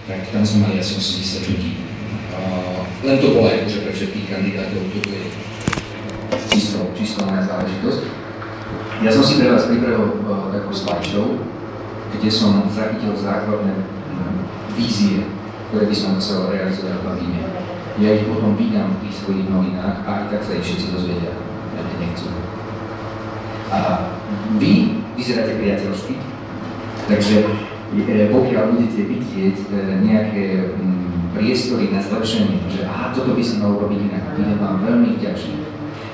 tak tam som mali asi 80 ľudí. Len to bolo aj pre všetkých kandidátov, toto je čisto moja záležitosť. Ja som si pre vás pripravil takú slideshow, kde som zachytil základné vízie, ktoré by som chcel realizovať v Babine. Ja ich potom vydám v tých svojich novinách a aj tak sa ich všetci dozvedia, ja to nechcú. A vy vyzeráte priateľsky, takže pokiaľ budete vidieť nejaké priestory na zlepšenie, že aha, toto by sa malo robiť inak, budem vám veľmi vďačný.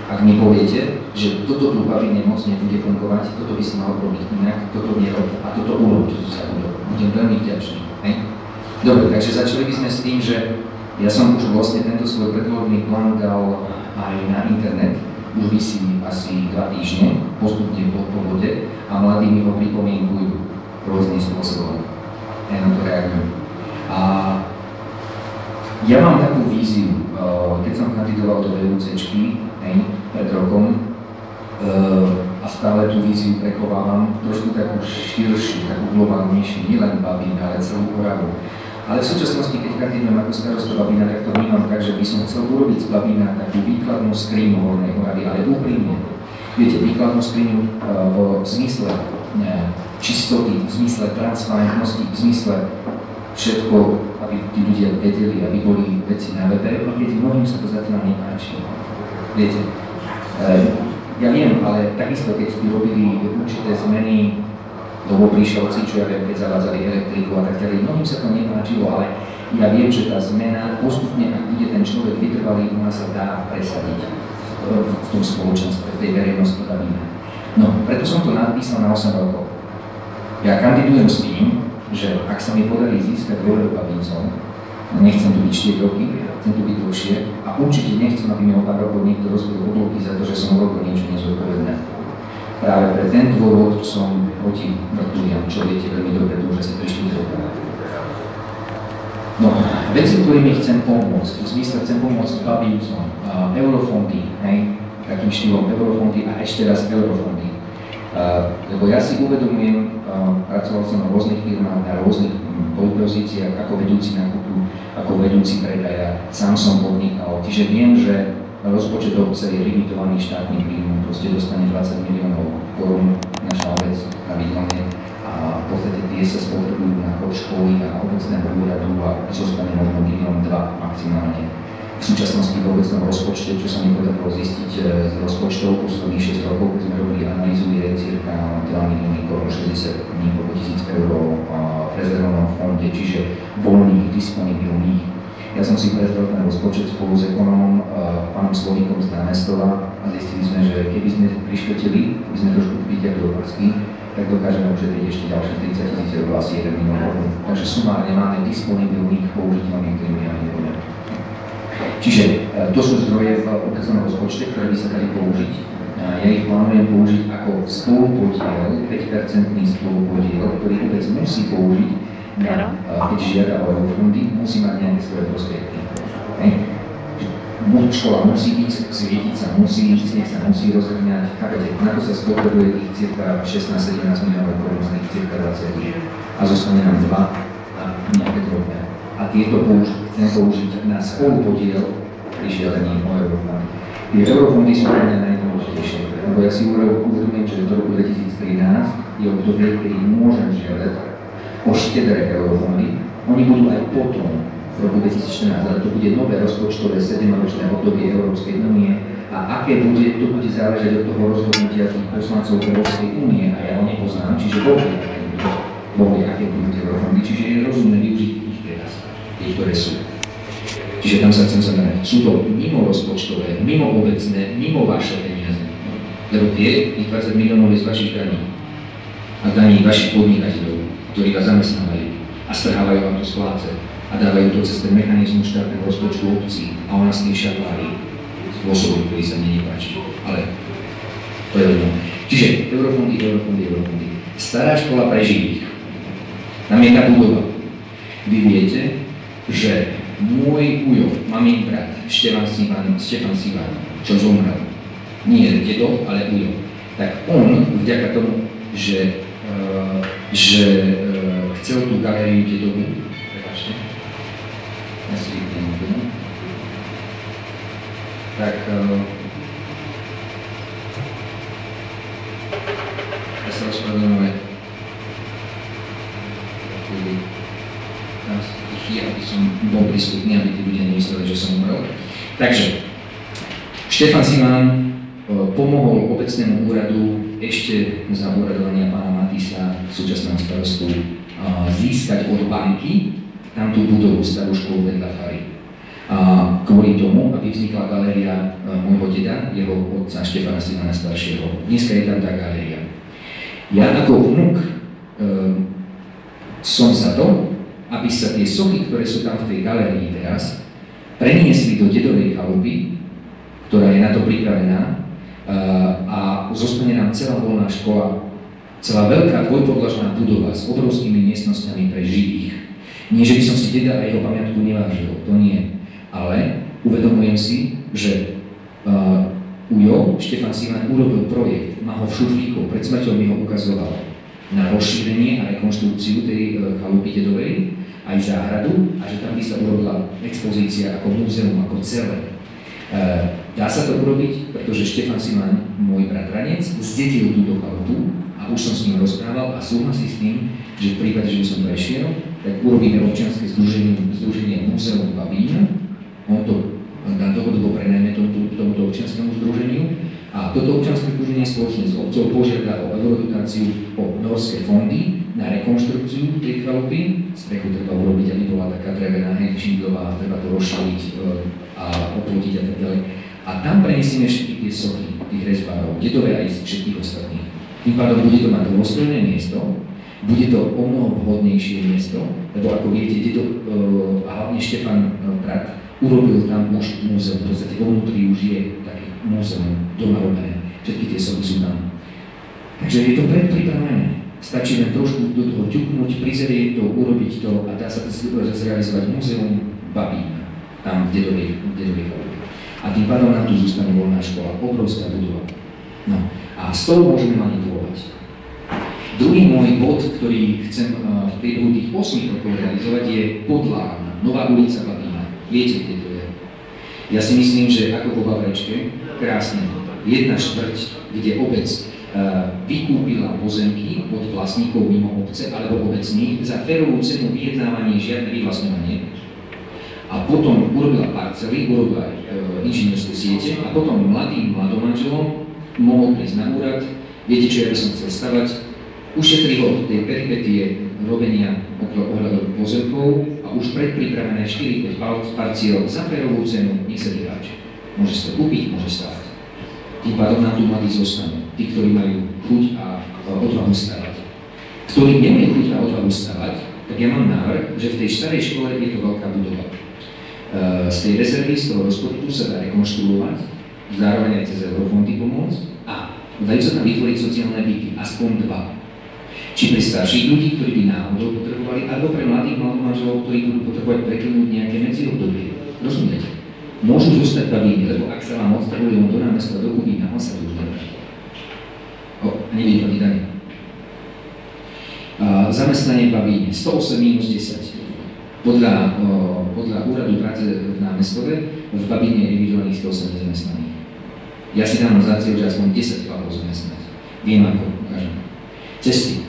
Ak mi poviete, že toto tu v Babine moc nebude fungovať, toto by sa malo robiť inak, toto nerob a toto urob, toto sa urob. Budem veľmi vďačný. Hej? Dobre, takže začali by sme s tým, že ja som už vlastne tento svoj predvolebný plán dal aj na internet, už visí asi 2 týždne, postupne po vode a mladí mi ho pripomienkujú rôznym spôsobom. Ja na to reagujem. A ja mám takú víziu, keď som kandidoval do VUCčky pred rokom a stále tú víziu prechovávam, trošku takú širšiu, takú globálnejšiu, nielen Babín, ale celú Oravu. Ale v súčasnosti, keď kandidujem ako starosta Babína, tak to vnímam tak, že by som chcel urobiť z Babína takú výkladnú skriňu Hornej Oravy, ale úprimne. Viete, výkladnú skriňu v zmysle čistoty, v zmysle transparentnosti, v zmysle všetko, aby tí ľudia vedeli, aby boli veci na webe, a keď mnohým sa to zatiaľ nepáči. Viete, ja viem, ale takisto, keď ste robili určité zmeny, lebo prišielci, čo ja viem, keď zavádzali elektriku a tak ďalej, mnohým sa to nepáčilo, ale ja viem, že tá zmena postupne, ak bude ten človek vytrvalý, ona sa dá presadiť v tom spoločenstve, v tej verejnosti Babína. No, preto som to napísal na 8 rokov. Ja kandidujem s tým, že ak sa mi podarí získať dôveru Babíncov, nechcem tu byť 4 roky, chcem tu byť dlhšie a určite nechcem, aby mi o pár rokov niekto rozbil obloky za to, že som robil niečo nezodpovedné. Práve pre ten dôvod som proti mŕtvuliam, čo viete veľmi dobre, tu že ste prišli z opravy. No, veci, ktorými chcem pomôcť, v zmysle chcem pomôcť Babíncom, eurofondy, takým štýlom eurofondy a ešte raz eurofondy. Lebo ja si uvedomujem, pracoval som na rôznych firmách, na rôznych pozíciách, ako vedúci nákupu, ako vedúci predaja, sám som podnikal, čiže viem, že rozpočet obce je limitovaný štátnym príjmom, proste dostane 20 miliónov korún naša obec pravidelne a v podstate tie sa spotrebujú na chod školy a obecného úradu a zostane možno 1,2 milióna maximálne. V súčasnosti v obecnom rozpočte, čo sa mi podarilo zistiť z rozpočtov posledných 6 rokov, keď sme robili analýzu, je cirka 2 milióny korún, 60 niekoľko tisíc eur v rezervnom fonde, čiže voľných, disponibilných. Ja som si prezrel ten rozpočet spolu s ekonomom, pánom Slovíkom z Námestova a zistili sme, že keby sme priškrtili, keby sme trošku vyťahli do prsky, tak dokážeme ušetriť ešte ďalších 30 000 eur, asi 1 milión korún. Takže sumárne máme disponibilných použiteľných 3 milióny korún. Čiže to sú zdroje v obecnom rozpočte, ktoré by sa dali použiť. Ja ich plánujem použiť ako spolupodiel, 5% spolupodiel, ktorý obec musí použiť, keď žiada o eurofondy, musí mať nejaké svoje prostriedky. Škola musí ísť, svietiť sa musí, sneh sa musí rozhrňať, chápete, na to sa spotrebuje tých cirka 16-17 miliónov korún, z nich cirka 20 a zostane nám 2 a nejaké drobné. A tieto chcem použiť na spolupodiel pri žiadaní o eurofondy. Tie eurofondy sú pre mňa najdôležitejšie, lebo ja si uvedomujem, že do roku 2013 je obdobie, kedy môžem žiadať o štedré eurofondy. Oni budú aj potom, v roku 2014, ale to bude nové rozpočtové 7-ročné obdobie Európskej únie a aké bude, to bude záležať od toho rozhodnutia tých poslancov Európskej únie a ja ho nepoznám, čiže boli aké budú tie eurofondy, čiže je rozumné využiť ich teraz, tie, ktoré sú. Čiže tam sa chcem zamerať. Sú to mimo rozpočtové, mimo obecné, mimo vaše peniaze. Lebo tie, tých 20 miliónov je z vašich daní a daní vašich podnikateľov, ktorí vás zamestnávajú a strhávajú vám to z pláce a dávajú to cez ten mechanizmus štátneho rozpočtu obcí a ona s tým šatlári spôsobom, ktorý sa mne nepáči. Ale to je jedno. Čiže eurofondy. Stará škola pre živých. Tam je tá budova. Vy viete, že môj ujo, mamin brat, Štefan Sivan, čo zomrel, nie dedo, ale ujo, tak on, vďaka tomu, že chcel tú galériu dedovu, prepáčte, tak ja sa rozprávam, ale aby som bol prístupný, aby tí ľudia nemysleli, že som umrel. Takže, Štefan Simán pomohol obecnému úradu ešte za úradovania pána Matisa, súčasného starostu, získať od banky tam tú budovu, starú školu vedľa fary. Kvôli tomu, aby vznikla galéria môjho deda, jeho otca Štefana Simána staršieho. Dneska je tam tá galéria. Ja ako vnuk som za to, aby sa tie sochy, ktoré sú tam v tej galérii teraz, preniesli do dedovej chalupy, ktorá je na to pripravená, a zostane nám celá voľná škola, celá veľká dvojpodlažná budova s obrovskými miestnosťami pre živých. Nie, že by som si deda a jeho pamiatku nevážil, to nie. Ale uvedomujem si, že Ujo, Štefan Simán, urobil projekt, má ho v šuflíku, pred smrťou mi ho ukazoval na rozšírenie a rekonštrukciu tej chalupy dedovej, aj záhradu, a že tam by sa urobila expozícia ako múzeum, ako celé. Dá sa to urobiť, pretože Štefan Simán, môj bratranec, zdedil túto chalupu a už som s ním rozprával a súhlasí s tým, že v prípade, že by som prešiel, tak urobíme občianske združenie Múzeum Babína. On to na dlhodobo prenajme tomuto občianskému združeniu a toto občianske združenie spoločne s obcov požiada o eurodotáciu o norské fondy na rekonštrukciu tej chalupy. Strechu treba urobiť, aby bola taká drevená, šindlová, treba to rozšaliť a oplotiť a tak ďalej. A tam prenesieme všetky tie sochy, tých rezbárov, dedové aj z všetkých ostatných. Tým pádom bude to mať dôstojné miesto, bude to o mnoho vhodnejšie miesto, lebo ako viete, dedo a hlavne Štefan brat urobil tam už múzeum, v podstate vo vnútri už je také múzeum doma robené, všetky tie sochy sú tam. Takže je to predpripravené. Stačí len trošku do toho ťuknúť, prizerieť to, urobiť to a dá sa to zrealizovať múzeum Babína, tam v dedovej chalupy. A tým pádom nám tu zostane voľná škola, obrovská budova. No a s tou môžeme manipulovať. Druhý môj bod, ktorý chcem v priebehu tých 8 rokov realizovať, je Podlárna, Nová ulica Babína. Viete, kde to je? Ja si myslím, že ako vo Vavrečke, krásne, jedna štvrť, kde obec vykúpila pozemky od vlastníkov mimo obce alebo obecných za férovú cenu, vyjednávanie, žiadne vyvlastňovanie. A potom urobila parcely, urobila inžinierské siete a potom mladým mladomanželom mohol prísť na úrad. Viete, čo ja by som chcel stavať? Ušetri ho tej peripetie robenia ohľadom pozemkov a už predpripravené 4-5 parciel za férovú cenu, nech sa vyhráči. Môže sa to kúpiť, môže stavať. Tým pádom nám tu mladí zostanú. Tí, ktorí majú chuť a odvahu stavať. Ktorí nemajú chuť a odvahu stavať, tak ja mám návrh, že v tej starej škole je to veľká budova. Z tej rezervy, z toho rozpočtu sa dá rekonštruovať, zároveň aj cez eurofondy pomôcť a dajú sa tam vytvoriť sociálne byty, aspoň 2. Či pre starších ľudí, ktorí by náhodou potrebovali, alebo pre mladých mladomanželov, ktorí budú potrebovať preklenúť nejaké medziobdobie. Rozumiete? Môžu zostať Babíni, lebo ak sa vám odstavujú do námesta do Kubína, on sa tu už nevrátí. Nevidí plný daň. Zamestnanie v Babíne, 108 minus 10. Podľa úradu práce v námestove v Babíne je evidovaných 108 zamestnaných. Ja si dám za cieľ, že aspoň 10 chlapov zamestnať. Viem ako, ukážem. Cesty.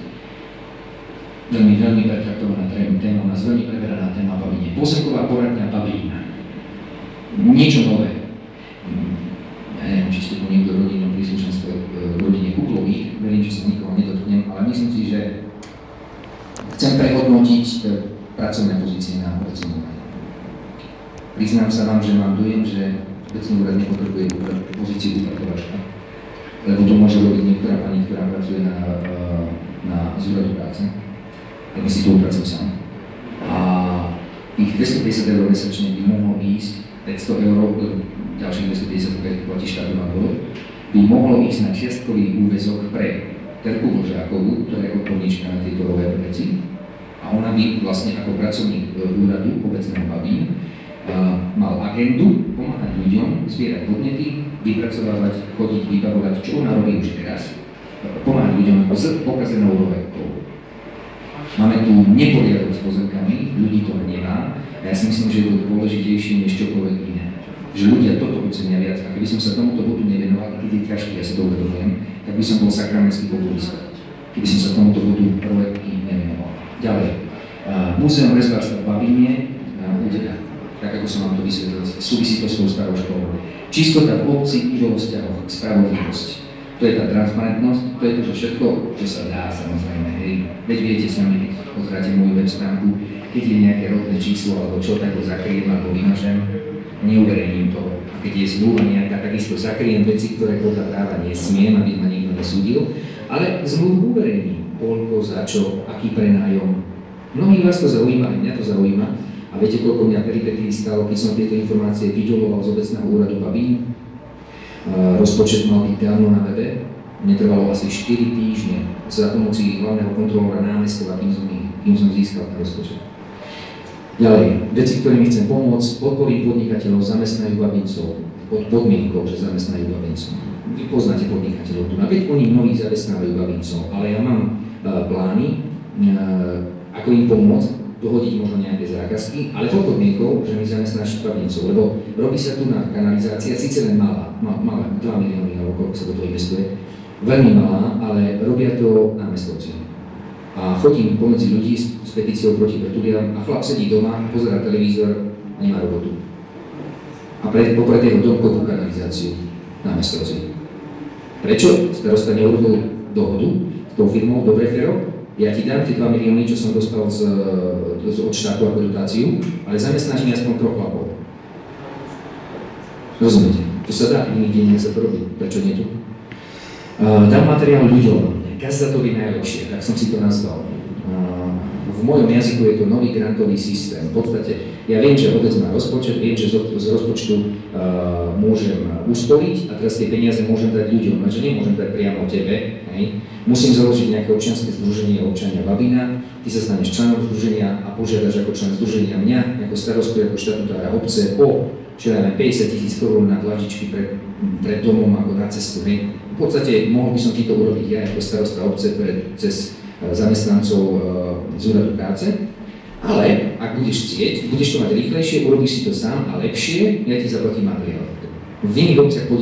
Veľmi pretraktovaná téma, u nás veľmi preberaná téma v Babíne. Pozemková poradňa Babína. Niečo nové. Ja neviem, či ste tu niekto v rodinnom príslušenstve v rodine Kuklových, verím, že sa nikoho nedotknem, ale myslím si, že chcem prehodnotiť pracovné pozície na obecnom úrade. Priznám sa vám, že mám dojem, že obecný úrad nepotrebuje pozíciu upratovačka, lebo to môže robiť niektorá pani, ktorá pracuje na úradu práce, ale si to upracujem sám. A tých 250 eur mesačne by mohlo ísť 500 eur, ďalších 250 eur platí štátu na dole, by mohlo ísť na čiastkový úväzok pre Terku Božákovú, ktorá je odborníčka na tieto nové veci. A ona by vlastne ako pracovník úradu obecného Babín mal agendu pomáhať ľuďom, zbierať podnety, vypracovávať, chodiť, vybavovať, čo ona robí už teraz, pomáhať ľuďom s pokazenou rovetkou. Máme tu neporiadok s pozemkami, ľudí to nemá, a ja si myslím, že je to dôležitejšie než čokoľvek iné. že ľudia toto ocenia viac. A keby som sa tomuto bodu nevenoval, keď je ťažký, ja si to uvedomujem, tak by som bol sakramenský populista. Keby som sa tomuto bodu projekty nevenoval. Ďalej. Múzeum rezbárstva v Babíne uteká, tak ako som vám to vysvetlil, súvisí to s tou starou školou. Čistota v obci, vo vzťahoch, spravodlivosť. To je tá transparentnosť, to je to, že všetko, čo sa dá, samozrejme, hej. Veď viete sami, pozráte moju web stránku, keď je nejaké rodné číslo, alebo čo, tak ho zakriem alebo vymažem, neuverejním to. A keď je zmluva nejaká, takisto zakriem veci, ktoré podľa práva nesmiem, aby ma nikto nesúdil, ale zmluvu uverejním, koľko, za čo, aký prenájom. Mnohých vás to zaujíma, mňa to zaujíma. A viete, koľko mňa peripetí stalo, keď som tieto informácie vydoloval z obecného úradu Babín. Rozpočet mal byť dávno na webe. Mne trvalo asi 4 týždne za pomoci hlavného kontrolóra námestkova, kým som získal ten rozpočet. Ďalej, veci, ktorými chcem pomôcť, podporiť podnikateľov, zamestnajú Babincov, pod podmienkou, že zamestnajú Babincov. Vy poznáte podnikateľov tu, a veď oni mnohí zamestnávajú Babincov, ale ja mám plány, ako im pomôcť, dohodiť možno nejaké zákazky, ale pod podmienkou, že mi zamestnáš Babincov, lebo robí sa tu na kanalizácia, síce len malá, 2 milióny, alebo koľko sa do toho investuje, veľmi malá, ale robia to námestovci. A chodím pomedzi ľudí s petíciou proti vrtuliam a chlap sedí doma, pozerá televízor a nemá robotu. A popred jeho dom kopú kanalizáciu námestovci. Prečo starosta neurobil dohodu s tou firmou Dobre Fero? Ja ti dám tie 2 milióny, čo som dostal od štátu ako dotáciu, ale zamestnáš mi aspoň 3 chlapov. Rozumiete? To sa dá, iný deň sa to robí. Prečo nie tu? Dám materiál ľuďom. Gazatovi najlepšie, tak som si to nazval. V mojom jazyku je to nový grantový systém. V podstate, ja viem, že obec má rozpočet, viem, že z rozpočtu môžem usporiť a teraz tie peniaze môžem dať ľuďom, lenže nemôžem dať priamo tebe. Hej. Musím založiť nejaké občianske združenie občania Babína, ty sa staneš členom združenia a požiadaš ako člen združenia mňa, ako starostu, ako štatutára obce o 50 000 korún na dlažičky pred domom ako na cestu. Hej. V podstate mohol by som ti to urobiť ja ako starosta obce cez zamestnancov z úradu práce, ale ak budeš chcieť, budeš to mať rýchlejšie, urobíš si to sám a lepšie, ja ti zaplatím materiál. V iných obciach po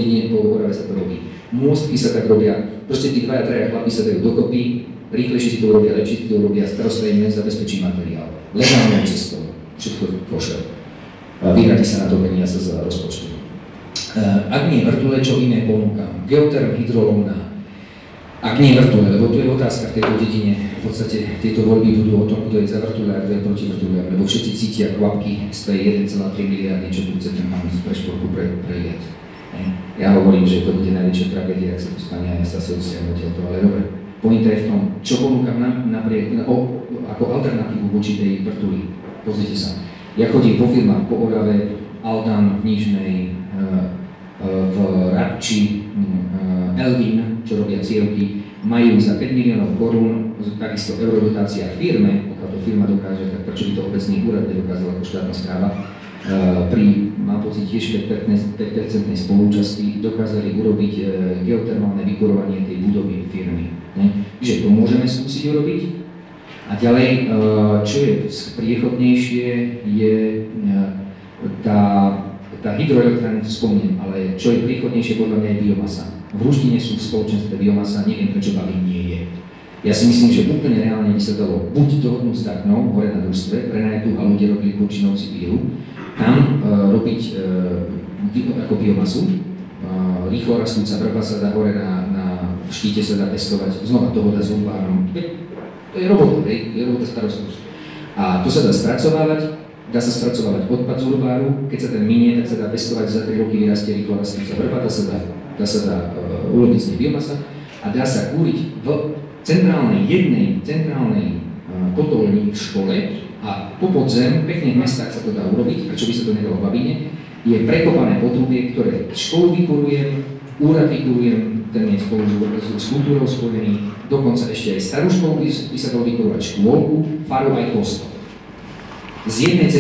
Orave sa to robí. Môstky sa tak robia, proste tí 2-3 chlapi sa dajú dokopy, rýchlejšie si to urobia, lepšie si to urobia, starosta im zabezpečí materiál. Legálnou cestou, všetko pošle. Vyhradí sa na to peniaze z rozpočtu. Ak nie vrtule, čo iné ponúkam? Geoterm, hydrolóna. Ak nie vrtule, lebo tu je otázka v tejto dedine, v podstate tieto voľby budú o tom, kto je za vrtule a kto je proti vrtule, lebo všetci cítia kvapky z tej 1,3 miliardy, čo tu chce ten pán pre šporku prejať. Ja hovorím, že to bude najväčšia tragédia, ak sa to stane, a ja sa asociujem to, ale dobre. Pointa je v tom, čo ponúkam ako alternatívu voči tej vrtuli. Pozrite sa. Ja chodím po firmách po Orave, Aldan v Nižnej, v Rabči, Elvin, čo robia cievky, majú za 5 miliónov korún, takisto eurodotácia firme, pokiaľ to firma dokáže, tak prečo by to obecný úrad nedokázal ako štátna správa, pri, mám pocit, tiež 5% spolúčasti dokázali urobiť geotermálne vykurovanie tej budovy firmy. Čiže to môžeme skúsiť urobiť. A ďalej, čo je priechodnejšie, je tá hydroelektrárna, to spomínam, ale čo je priechodnejšie podľa mňa je biomasa. V Ruštine sú v spoločenstve biomasa, neviem prečo Babín nie je. Ja si myslím, že úplne reálne by sa dalo buď dohodnúť s Dachnou, hore na družstve, prenajať tu halu, kde robili Kurčinovci víru, tam robiť ako biomasu, rýchlo rastúca vrba sa dá hore na štíte sa dá pestovať, znova dohoda s urbánom. To je robota, je robota starostlivosti. A to sa dá spracovávať odpad z urbáru, keď sa ten minie, tak sa dá pestovať, za 3 roky vyrastie rýchlo rastúca vrba, dá sa dá urobiť z nej biomasa a dá sa kúriť v jednej centrálnej kotolni v škole a po podzem, pekne v mestách sa to dá urobiť, prečo by sa to nedalo v Babíne, je prekopané potrubie, ktoré školu vykurujem, úrad vykurujem, ten je spolu s kultúrou spojený, dokonca ešte aj starú školu by sa dalo vykurovať škôlku, faru aj kostol. Z jednej